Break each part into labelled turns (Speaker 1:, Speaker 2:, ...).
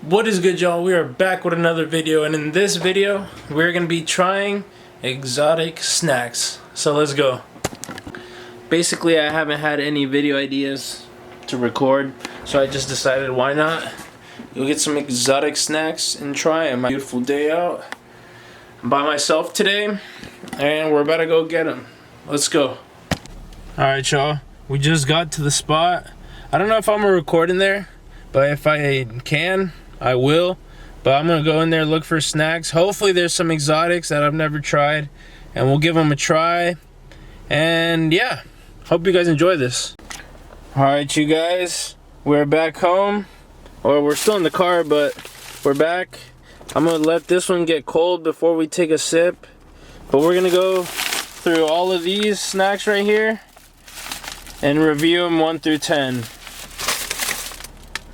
Speaker 1: What is good, y'all? We are back with another video, and in this video we're gonna be trying exotic snacks. So let's go. Basically, I haven't had any video ideas to record, so I just decided why not go get some exotic snacks and try them. Beautiful day out. I'm by myself today and we're about to go get them. Let's go. Alright, y'all, we just got to the spot. I don't know if I'm gonna record in there, but if I can, I will. But I'm gonna go in there, look for snacks. Hopefully there's some exotics that I've never tried, and we'll give them a try. And yeah, hope you guys enjoy this. Alright, you guys, we're back home. Or we're still in the car, but we're back. I'm gonna let this one get cold before we take a sip. But we're gonna go through all of these snacks right here and review them 1 through 10.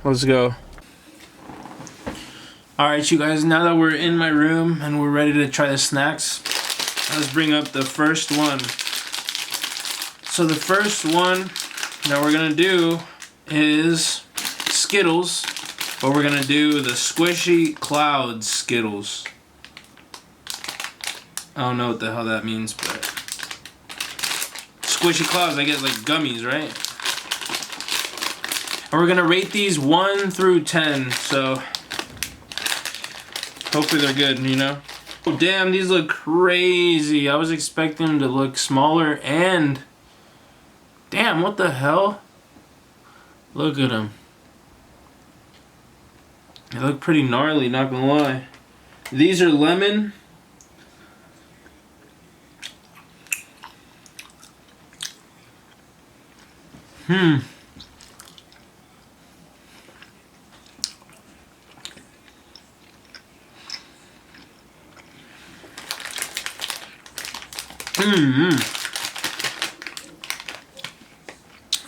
Speaker 1: Let's go. Alright, you guys, now that we're in my room and we're ready to try the snacks, let's bring up the first one. So the first one that we're gonna do is Skittles, but we're gonna do the Squishy Clouds Skittles. I don't know what the hell that means, but Squishy Clouds, I guess, like gummies, right? And we're gonna rate these 1 through 10, so hopefully they're good, you know? Oh damn, these look crazy. I was expecting them to look smaller, and damn, what the hell? Look at them. They look pretty gnarly, not gonna lie. These are lemon.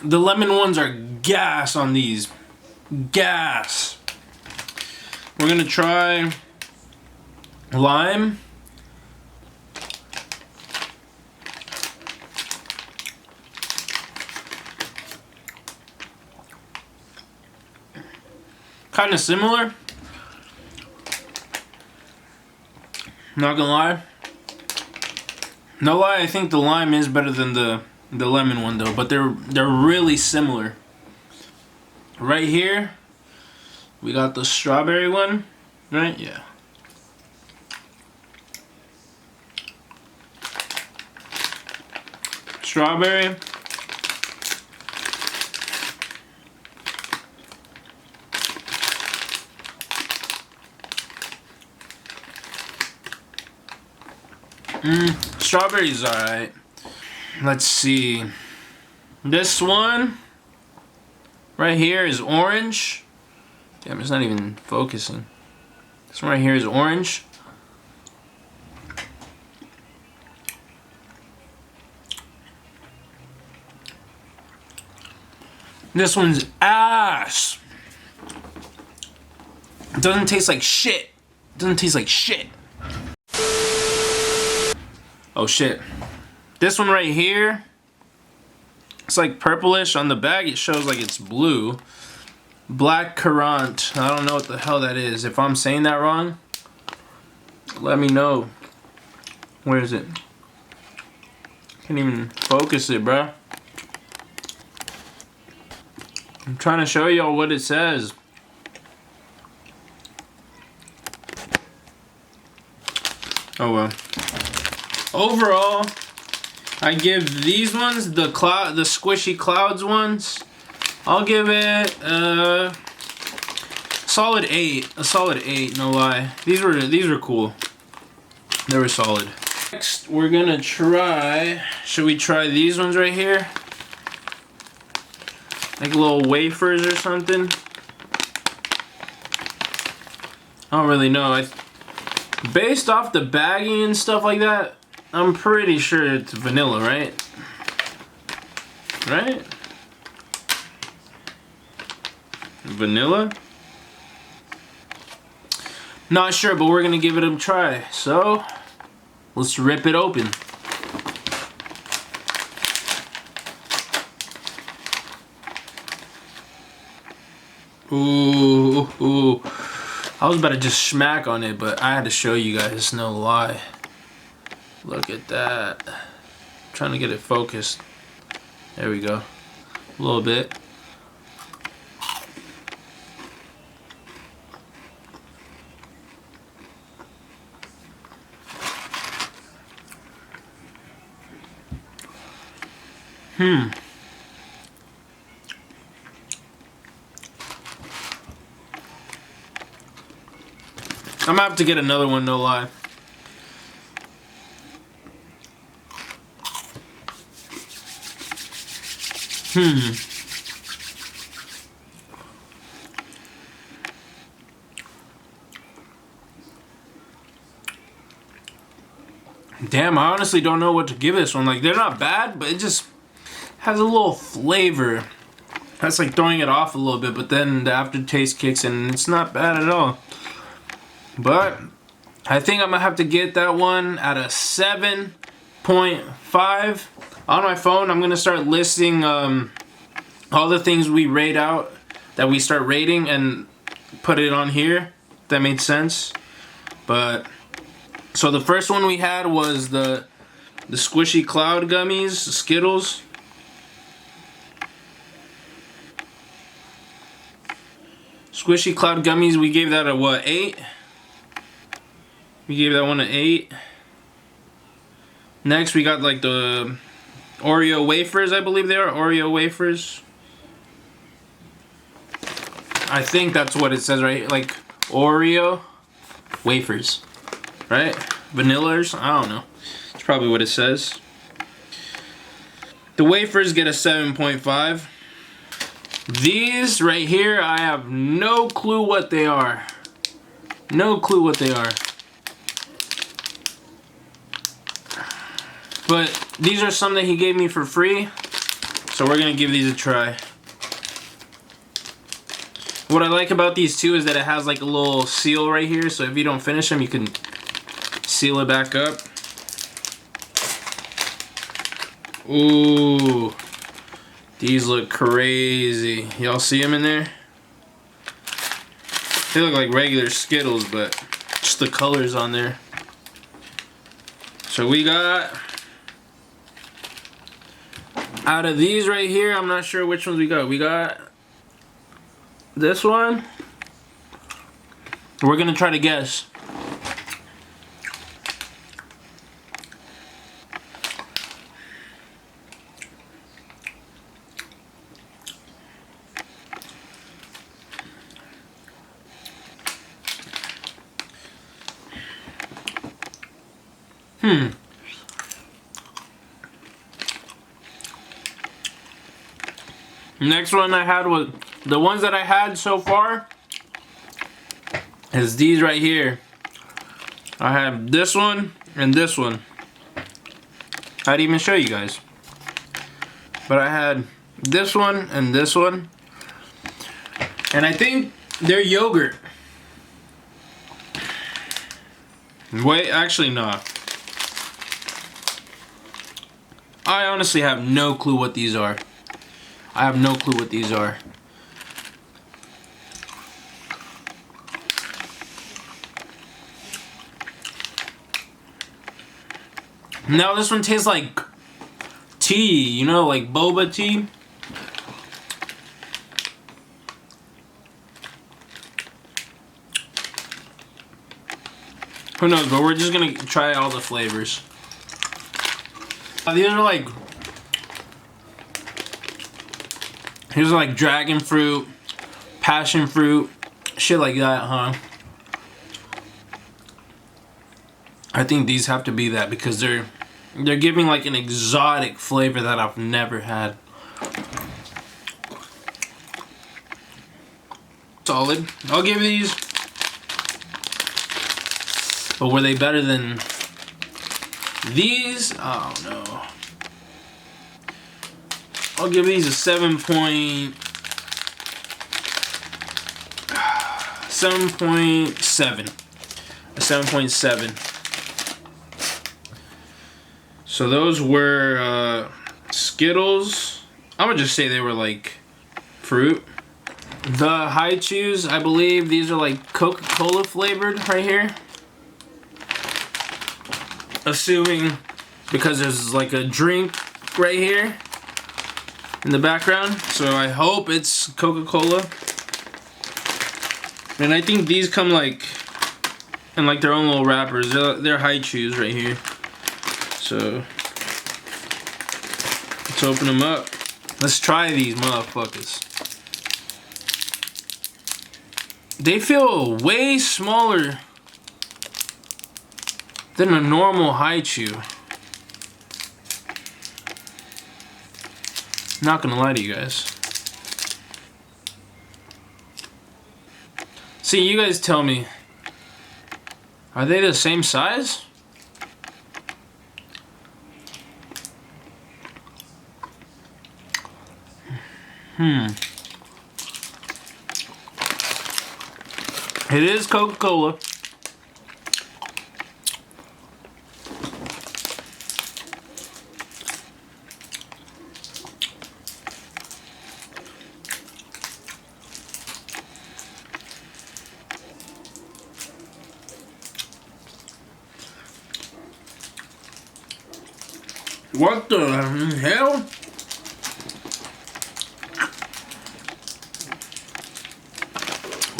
Speaker 1: The lemon ones are gas on these. Gas. We're gonna try lime. Kind of similar. Not gonna lie. No lie, I think the lime is better than the lemon one though, but they're really similar. Right here, we got the strawberry one, right? Yeah. Strawberry. Strawberry's alright. Let's see. This one right here is orange. Damn, it's not even focusing. This one right here is orange. This one's ass. It doesn't taste like shit. It doesn't taste like shit. Oh shit. This one right here, it's like purplish. On the bag it shows like it's blue. Black currant. I don't know what the hell that is. If I'm saying that wrong, let me know. Where is it? Can't even focus it, bruh. I'm trying to show y'all what it says. Oh well. Overall, I give these ones, the Squishy Clouds ones, I'll give it a solid 8. A solid 8, no lie. These were cool. They were solid. Next, we're gonna try. Should we try these ones right here? Like little wafers or something. I don't really know. Based off the bagging and stuff like that, I'm pretty sure it's vanilla, right? Right? Vanilla? Not sure, but we're gonna give it a try. So, let's rip it open. Ooh, ooh. I was about to just smack on it, but I had to show you guys, no lie. Look at that. I'm trying to get it focused. There we go. A little bit. I'm gonna have to get another one, no lie. Damn, I honestly don't know what to give this one. Like, they're not bad, but it just has a little flavor. That's like throwing it off a little bit, but then the aftertaste kicks in and it's not bad at all. But I think I'm gonna have to get that one at a 7.5. On my phone, I'm gonna start listing all the things we rate out, that we start rating, and put it on here. If that made sense. But so the first one we had was the squishy cloud gummies, Skittles. Squishy cloud gummies, we gave that a what, 8? We gave that one an 8. Next we got like the Oreo wafers, I believe they are, Oreo wafers. I think that's what it says right here, like Oreo wafers, right? Vanillas, I don't know. It's probably what it says. The wafers get a 7.5. These right here, I have no clue what they are. No clue what they are. But these are some that he gave me for free, so we're gonna give these a try. What I like about these too is that it has like a little seal right here, so if you don't finish them, you can seal it back up. Ooh, these look crazy. Y'all see them in there? They look like regular Skittles, but just the colors on there. So we got, out of these right here, I'm not sure which ones we got. We got this one. We're gonna try to guess. Next one I had was, the ones that I had so far is these right here. I have this one and this one. I'd even show you guys. But I had this one and this one. And I think they're yogurt. Wait, actually no. I honestly have no clue what these are. I have no clue what these are. Now this one tastes like tea, you know, like boba tea. Who knows, but we're just gonna try all the flavors. These are like, here's like dragon fruit, passion fruit, shit like that, huh? I think these have to be that because they're giving like an exotic flavor that I've never had. Solid. I'll give these. But were they better than these? Oh no. I'll give these a 7.7. A 7.7. So those were Skittles. I'm gonna just say they were like fruit. The high chews, I believe these are like Coca-Cola flavored right here. Assuming because there's like a drink right here in the background. So I hope it's Coca-Cola. And I think these come like in like their own little wrappers. They're high chews right here. So let's open them up. Let's try these motherfuckers. They feel way smaller than a normal high chew. Not gonna lie to you guys. See, you guys tell me. Are they the same size? It is Coca-Cola. What the hell?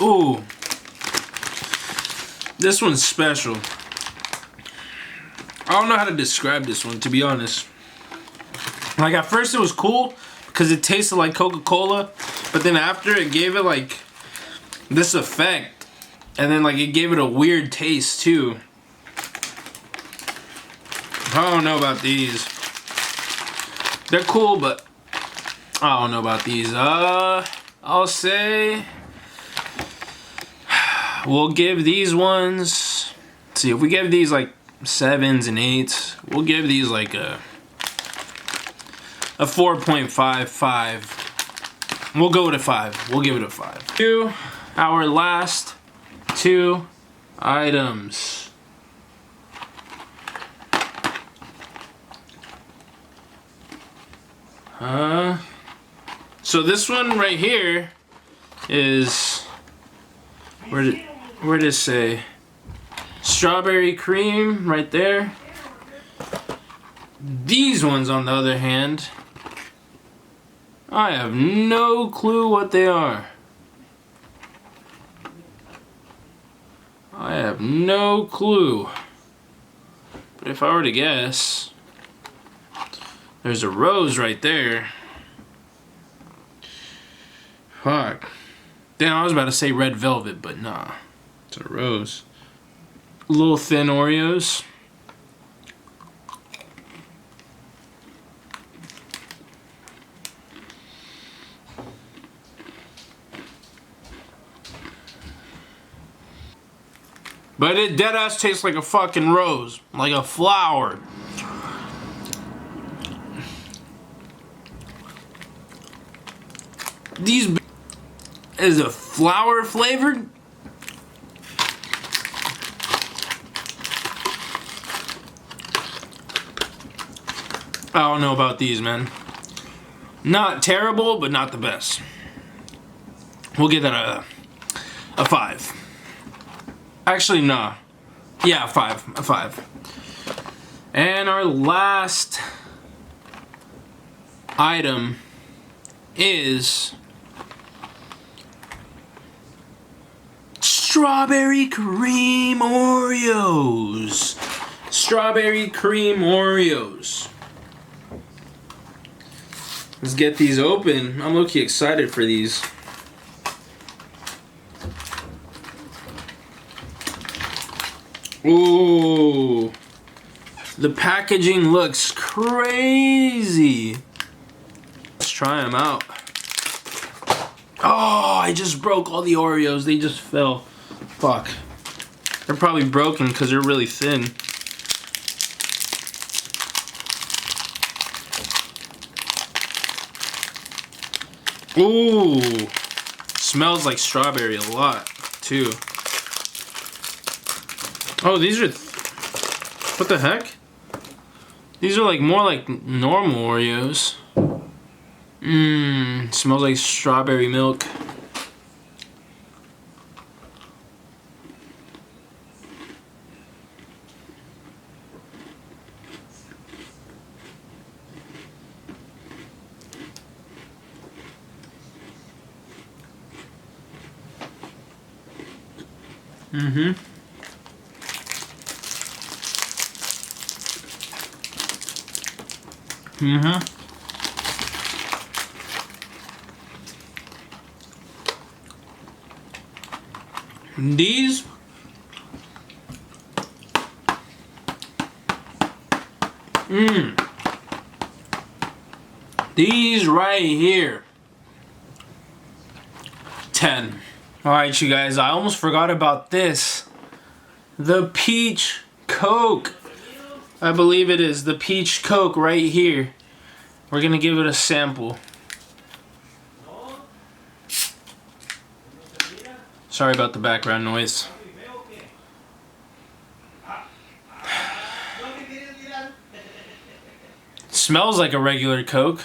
Speaker 1: Ooh. This one's special. I don't know how to describe this one, to be honest. Like, at first it was cool because it tasted like Coca-Cola, but then after it gave it like this effect, and then like it gave it a weird taste too. I don't know about these. They're cool, but I don't know about these. I'll say we'll give these ones, let's see, if we give these like 7s and 8s, we'll give these like a 4.55. We'll go with a 5. We'll give it a 5. To our last 2 items. So this one right here is, where did it say? Strawberry cream right there. These ones, on the other hand, I have no clue what they are. I have no clue. But if I were to guess, there's a rose right there. Fuck. Damn, I was about to say red velvet, but nah. It's a rose. Little thin Oreos. But it deadass tastes like a fucking rose. Like a flower. These is a flower flavored. I don't know about these, man. Not terrible, but not the best. We'll give that a 5. Actually, nah. Yeah, a 5. A 5. And our last item is strawberry cream Oreos. Strawberry cream Oreos. Let's get these open. I'm low-key excited for these. Ooh. The packaging looks crazy. Let's try them out. Oh, I just broke all the Oreos. They just fell. Fuck. They're probably broken because they're really thin. Ooh. Smells like strawberry a lot, too. Oh, these are... what the heck? These are like more like normal Oreos. Smells like strawberry milk. Mm-hmm. Mm-hmm. These these right here, 10. Alright, you guys, I almost forgot about this. The peach Coke. I believe it is the peach Coke right here. We're gonna give it a sample. Sorry about the background noise. Smells like a regular Coke.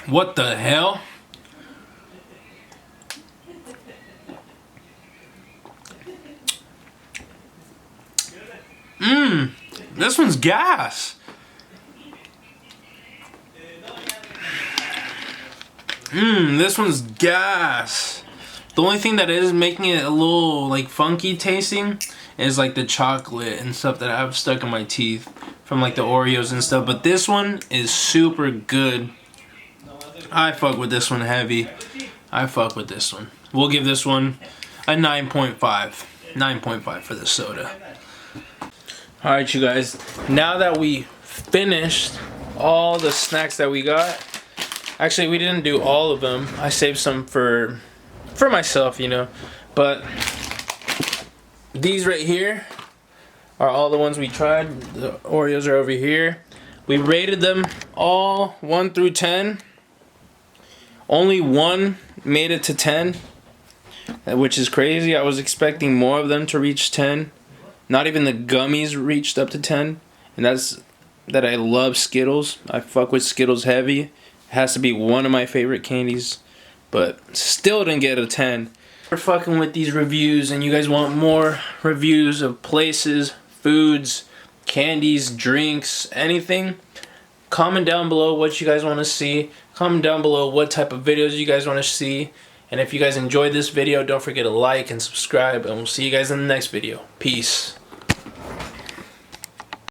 Speaker 1: What the hell? This one's gas. This one's gas. The only thing that is making it a little like funky tasting is like the chocolate and stuff that I have stuck in my teeth from like the Oreos and stuff. But this one is super good. I fuck with this one heavy. I fuck with this one. We'll give this one a 9.5. 9.5 for the soda. Alright, you guys. Now that we finished all the snacks that we got. Actually, we didn't do all of them. I saved some for myself, you know. But these right here are all the ones we tried. The Oreos are over here. We rated them all 1 through 10. Only one made it to 10, which is crazy. I was expecting more of them to reach 10. Not even the gummies reached up to 10. And that's that I love Skittles. I fuck with Skittles heavy. It has to be one of my favorite candies. But still didn't get a 10. We're fucking with these reviews and you guys want more reviews of places, foods, candies, drinks, anything. Comment down below what you guys want to see. Comment down below what type of videos you guys want to see. And if you guys enjoyed this video, don't forget to like and subscribe. And we'll see you guys in the next video. Peace.